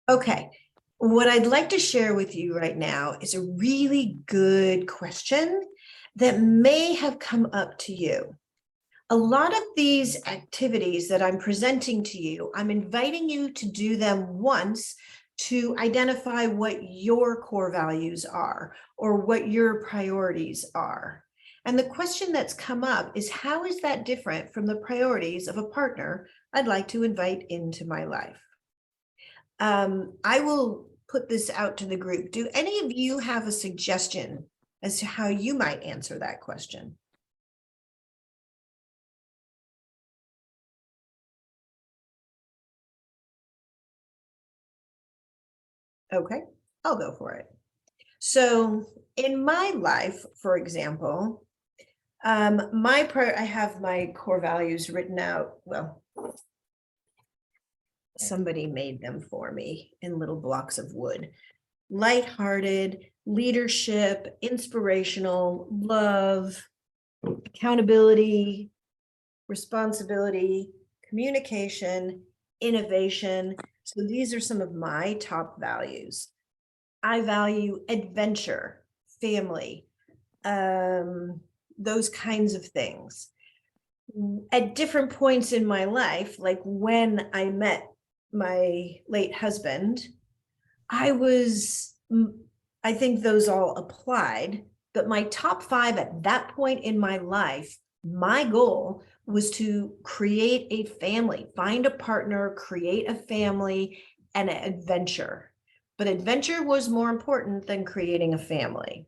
Okay. What I'd like to share with you right now is a really good question that may have come up to you. A lot of these activities that I'm presenting to you, I'm inviting you to do them once to identify what your core values are or what your priorities are. And the question that's come up is, how is that different from the priorities of a partner I'd like to invite into my life? I will put this out to the group. Do any of you have a suggestion as to how you might answer that question? Okay, I'll go for it. So in my life, for example, I have my core values written out. Well, somebody made them for me in little blocks of wood. Lighthearted, leadership, inspirational, love, accountability, responsibility, communication, innovation. So these are some of my top values. I value adventure, family, those kinds of things. At different points in my life, like when I met my late husband, I think those all applied, but my top 5 at that point in my life, my goal was to create a family, find a partner, create a family, and an adventure. But adventure was more important than creating a family.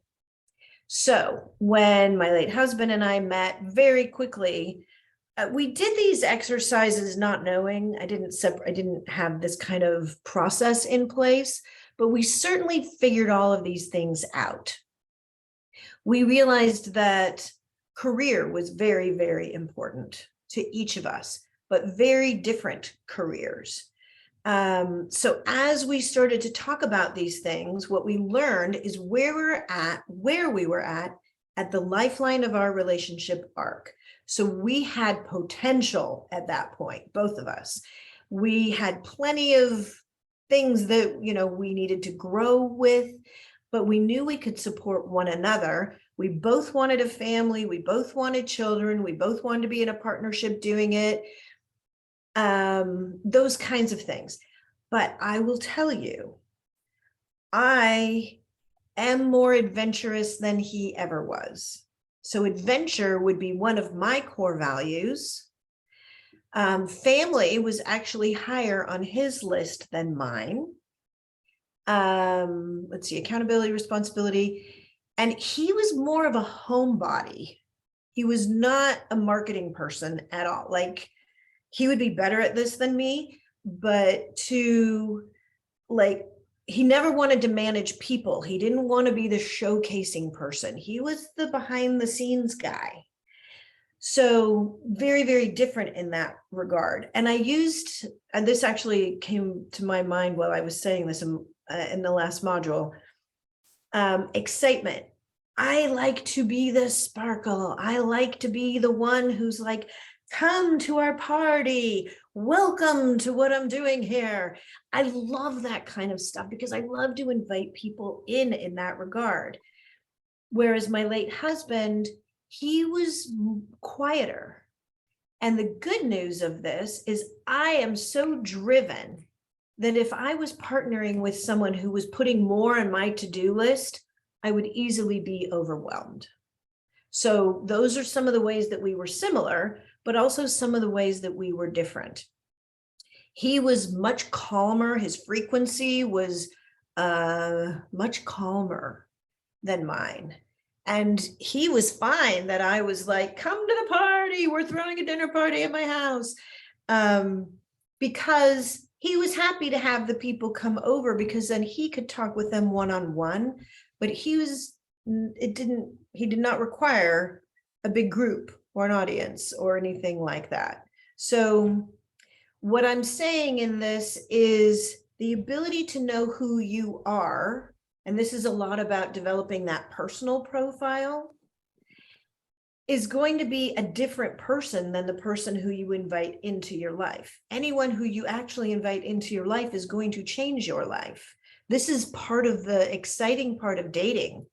So when my late husband and I met, very quickly, we did these exercises not knowing. I didn't have this kind of process in place, but we certainly figured all of these things out. We realized that career was very, very important to each of us, but very different careers. So as we started to talk about these things, what we learned is where we were at the lifeline of our relationship arc. So we had potential at that point, both of us. We had plenty of things that, we needed to grow with, but we knew we could support one another. We both wanted a family. We both wanted children. We both wanted to be in a partnership doing it. Those kinds of things. But I will tell you, I am more adventurous than he ever was. So adventure would be one of my core values. Family was actually higher on his list than mine. Let's see, accountability, responsibility. And he was more of a homebody. He was not a marketing person at all. Like, he would be better at this than me, but he never wanted to manage people. He didn't want to be the showcasing person. He was the behind the scenes guy. So very, very different in that regard. And and this actually came to my mind while I was saying this in the last module, excitement. I like to be the sparkle. I like to be the one who's like, come to our party. Welcome to what I'm doing here. I love that kind of stuff because I love to invite people in that regard. Whereas my late husband, he was quieter. And the good news of this is I am so driven that if I was partnering with someone who was putting more on my to-do list, I would easily be overwhelmed. So those are some of the ways that we were similar, but also some of the ways that we were different. He was much calmer. His frequency was much calmer than mine. And he was fine that I was like, come to the party. We're throwing a dinner party at my house. Because he was happy to have the people come over because then he could talk with them one-on-one, but he did not require a big group or an audience or anything like that. So what I'm saying in this is the ability to know who you are, and this is a lot about developing that personal profile, is going to be a different person than the person who you invite into your life. Anyone who you actually invite into your life is going to change your life. This is part of the exciting part of dating.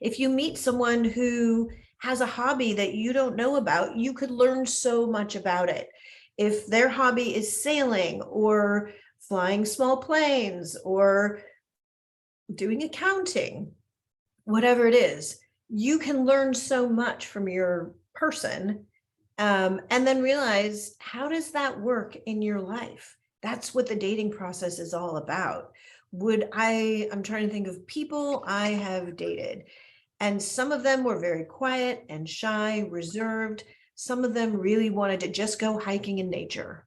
If you meet someone who has a hobby that you don't know about, you could learn so much about it. If their hobby is sailing or flying small planes or doing accounting, whatever it is, you can learn so much from your person, and then realize, how does that work in your life? That's what the dating process is all about. I'm trying to think of people I have dated, and some of them were very quiet and shy, reserved. Some of them really wanted to just go hiking in nature.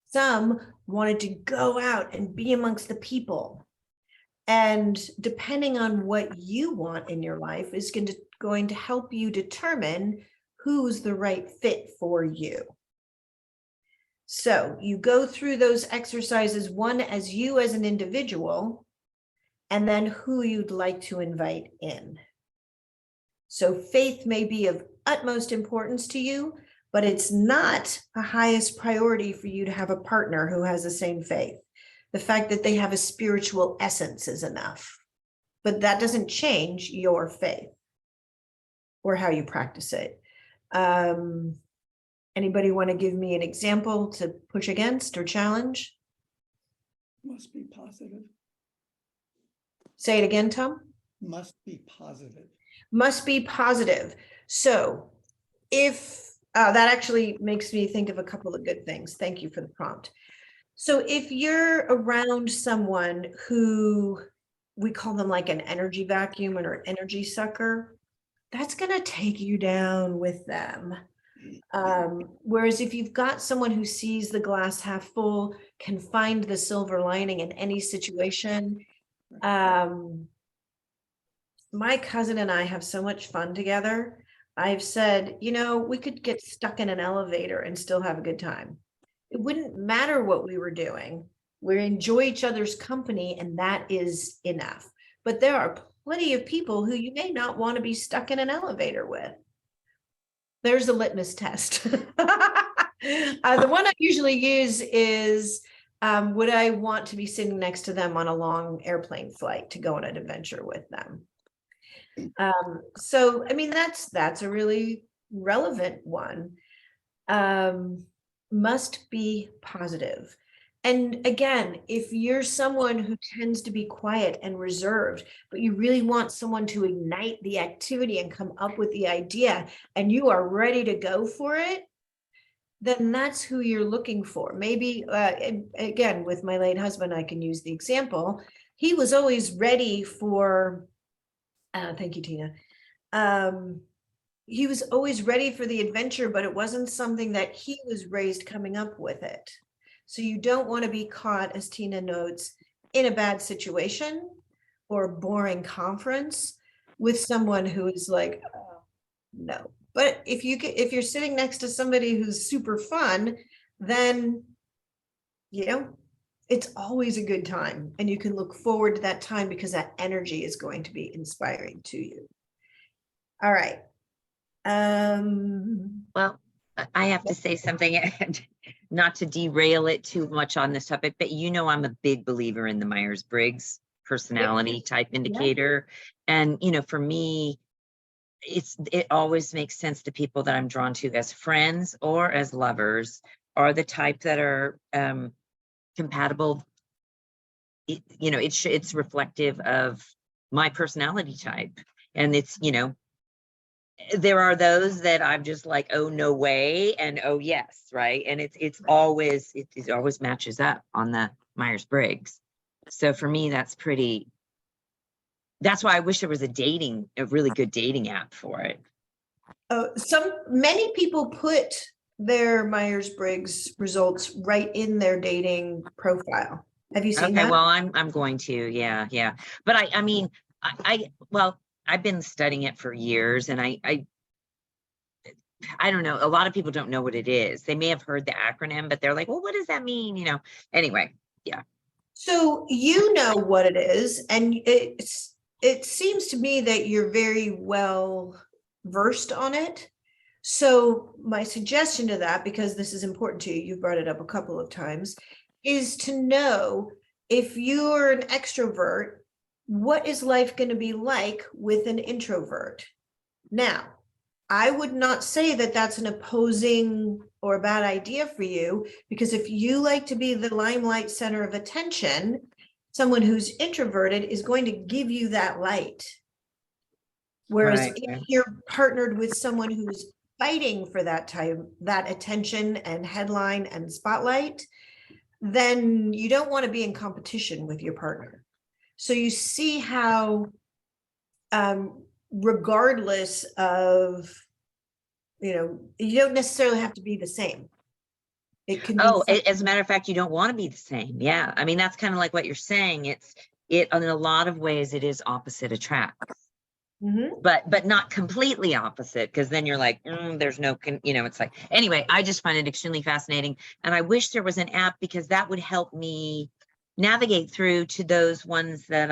Some wanted to go out and be amongst the people. And depending on what you want in your life is going to help you determine who's the right fit for you. So you go through those exercises, one as you as an individual, and then who you'd like to invite in. So faith may be of utmost importance to you, but it's not a highest priority for you to have a partner who has the same faith. The fact that they have a spiritual essence is enough, but that doesn't change your faith or how you practice it. Anybody want to give me an example to push against or challenge? Must be positive. Say it again, Tom. Must be positive. Must be positive. So if that actually makes me think of a couple of good things. Thank you for the prompt. So if you're around someone who we call them like an energy vacuum or an energy sucker, that's going to take you down with them. Whereas if you've got someone who sees the glass half full, can find the silver lining in any situation. My cousin and I have so much fun together. I've said, we could get stuck in an elevator and still have a good time. It wouldn't matter what we were doing. We enjoy each other's company, and that is enough. But there are plenty of people who you may not want to be stuck in an elevator with. There's a litmus test. The one I usually use is, would I want to be sitting next to them on a long airplane flight to go on an adventure with them? So, I mean, that's a really relevant one. Must be positive. And again, if you're someone who tends to be quiet and reserved, but you really want someone to ignite the activity and come up with the idea, and you are ready to go for it, then that's who you're looking for. Maybe, again, with my late husband, I can use the example. He was always ready for, thank you, Tina. He was always ready for the adventure, but it wasn't something that he was raised coming up with it. So you don't want to be caught, as Tina notes, in a bad situation or a boring conference with someone who is like, oh, no. But if you're sitting next to somebody who's super fun, then, it's always a good time, and you can look forward to that time because that energy is going to be inspiring to you. All right. Well, I have to say something, and not to derail it too much on this topic, but I'm a big believer in the Myers-Briggs personality type indicator. And, for me, it always makes sense to people that I'm drawn to as friends or as lovers are the type that are compatible. It's reflective of my personality type. And it's, there are those that I'm just like, oh, no way. And oh, yes. Right. And it always matches up on the Myers-Briggs. So for me, that's why I wish there was a really good dating app for it. Many people put their Myers-Briggs results right in their dating profile. Have you seen that? Well, I'm going to, yeah. But I've been studying it for years, and I don't know. A lot of people don't know what it is. They may have heard the acronym, but they're like, well, what does that mean? Anyway, yeah. So what it is, and it seems to me that you're very well versed on it. So my suggestion to that, because this is important to you, you've brought it up a couple of times, is to know if you're an extrovert, what is life going to be like with an introvert? Now, I would not say that that's an opposing or a bad idea for you, because if you like to be the limelight center of attention, someone who's introverted is going to give you that light. Whereas Right, if right. you're partnered with someone who's fighting for that time, that attention and headline and spotlight, then you don't want to be in competition with your partner. So you see how, regardless of, you don't necessarily have to be the same. It can be. Oh, as a matter of fact, you don't want to be the same. Yeah. I mean, that's kind of like what you're saying. In a lot of ways, it is opposite attract, Mhm. but not completely opposite, because then you're like, there's no, it's like, anyway, I just find it extremely fascinating. And I wish there was an app, because that would help me navigate through to those ones that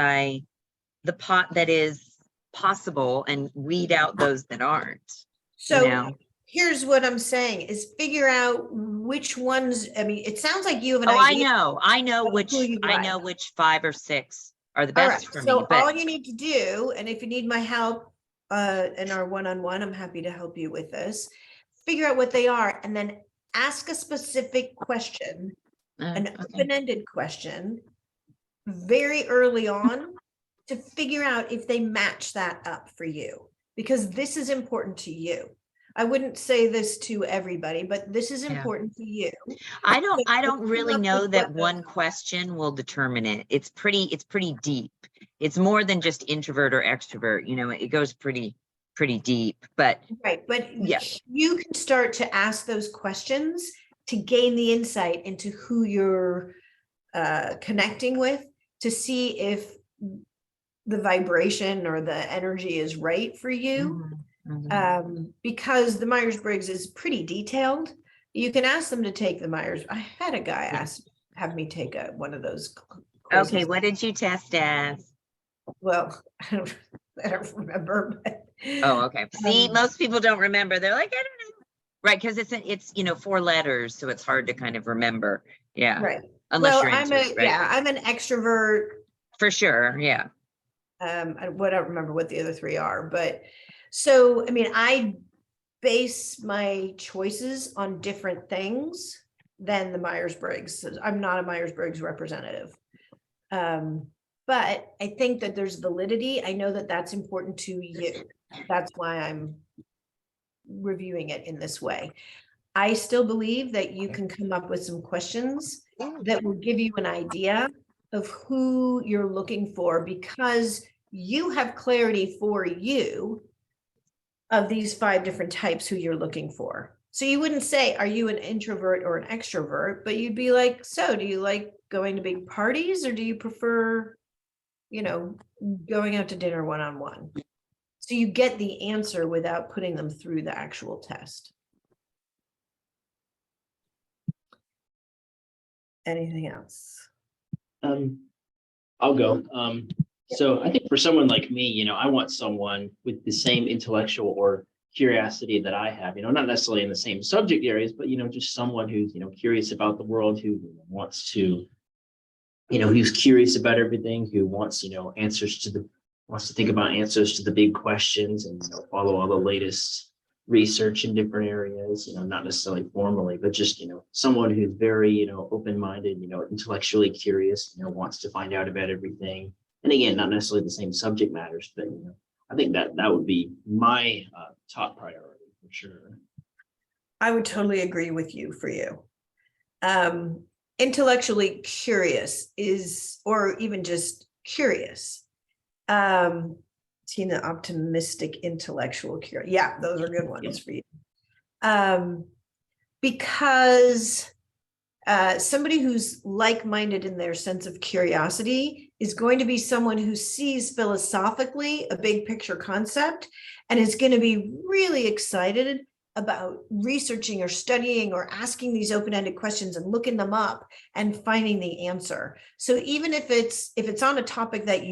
the pot that is possible, and weed out those that aren't, So here's what I'm saying is figure out which ones, I mean, it sounds like you have an Oh, I idea. know of who you like. which 5 or 6 are the All right, best for so me, all but you need to do, and if you need my help, in our one-on-one, I'm happy to help you with this. Figure out what they are and then ask a specific question, an okay. open-ended question, very early on to figure out if they match that up for you, because this is important to you. I wouldn't say this to everybody, but this is Yeah. important to you. I So don't come really up know with that what one question will determine it. It's pretty deep. It's more than just introvert or extrovert, it goes pretty deep, but Right, but yeah. you can start to ask those questions to gain the insight into who you're connecting with, to see if the vibration or the energy is right for you. Because the Myers-Briggs is pretty detailed. You can ask them to take the Myers. I had a guy have me take one of those quizzes. Okay, what did you test as? Well, I don't remember, but. Oh, okay. See, most people don't remember. They're like, I don't know. Right, because it's 4 letters, so it's hard to kind of remember. Yeah. Right. Unless Well, you're into it, right? yeah, I'm an extrovert. For sure. Yeah. I don't remember what the other 3 are, but so, I mean, I base my choices on different things than the Myers-Briggs. I'm not a Myers-Briggs representative. But I think that there's validity. I know that that's important to you. That's why I'm reviewing it in this way. I still believe that you can come up with some questions that will give you an idea of who you're looking for, because you have clarity for you of these 5 different types who you're looking for. So you wouldn't say, are you an introvert or an extrovert? But you'd be like, so do you like going to big parties, or do you prefer, going out to dinner one-on-one? So you get the answer without putting them through the actual test. Anything else? I'll go. So I think for someone like me, I want someone with the same intellectual or curiosity that I have, not necessarily in the same subject areas, but, just someone who's, curious about the world, who wants to, who's curious about everything, who wants, wants to think about answers to the big questions and follow all the latest research in different areas, not necessarily formally, but just, someone who's very, open-minded, intellectually curious, wants to find out about everything. And again, not necessarily the same subject matters, but, I think that would be my top priority for sure. I would totally agree with you for you. Intellectually curious or even just curious. Tina, optimistic, intellectual, curious. Yeah, those are good ones for you. Because somebody who's like-minded in their sense of curiosity is going to be someone who sees philosophically a big picture concept and is going to be really excited about researching or studying or asking these open-ended questions and looking them up and finding the answer. So even if it's on a topic that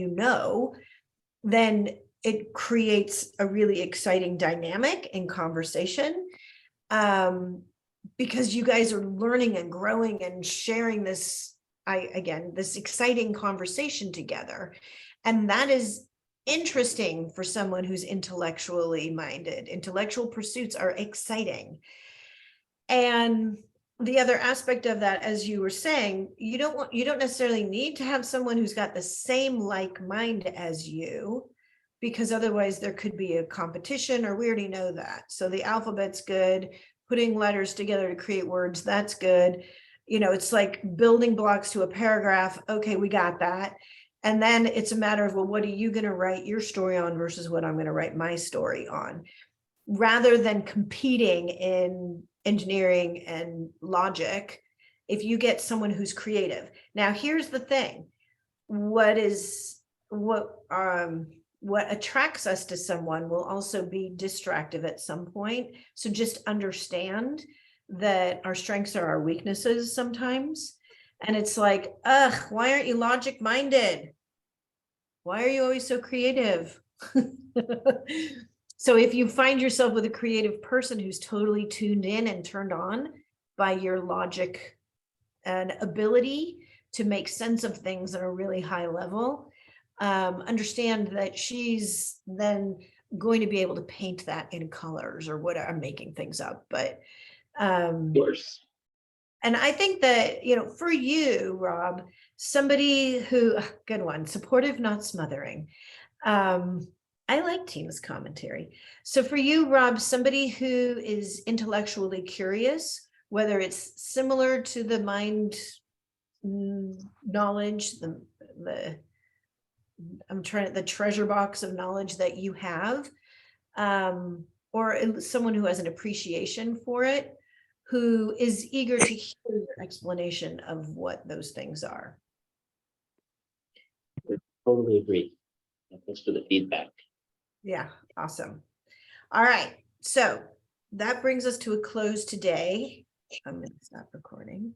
then it creates a really exciting dynamic in conversation. Because you guys are learning and growing and sharing this, this exciting conversation together. And that is interesting for someone who's intellectually minded. Intellectual pursuits are exciting. And the other aspect of that, as you were saying, you don't necessarily need to have someone who's got the same like mind as you, because otherwise there could be a competition, or we already know that. So the alphabet's good, putting letters together to create words, that's good. It's like building blocks to a paragraph. Okay, we got that. And then it's a matter of, well, what are you going to write your story on versus what I'm going to write my story on, rather than competing in engineering and logic. If you get someone who's creative. Now, here's the thing. What attracts us to someone will also be distractive at some point. So just understand that our strengths are our weaknesses sometimes. And it's like, why aren't you logic minded? Why are you always so creative? So if you find yourself with a creative person who's totally tuned in and turned on by your logic and ability to make sense of things at a really high level, understand that she's then going to be able to paint that in colors or whatever. I'm making things up, but Of course. and I think that, for you, Rob, somebody who, good one, supportive, not smothering. I like Tina's commentary. So for you, Rob, somebody who is intellectually curious, whether it's similar to the mind knowledge, the treasure box of knowledge that you have, or someone who has an appreciation for it, who is eager to hear your explanation of what those things are. Totally agree. Thanks for the feedback. Yeah, awesome. All right, so that brings us to a close today. I'm going to stop recording.